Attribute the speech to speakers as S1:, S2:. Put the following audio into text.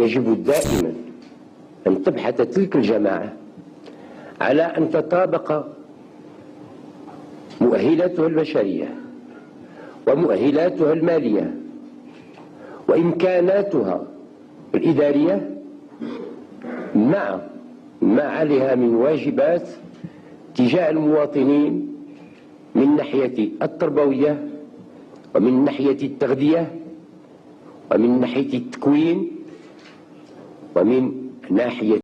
S1: يجب دائما أن تبحث تلك الجماعة على أن تطابق مؤهلاتها البشرية ومؤهلاتها المالية وإمكاناتها الإدارية مع ما عليها من واجبات تجاه المواطنين من ناحية التربوية ومن ناحية التغذية ومن ناحية التكوين ومن ناحية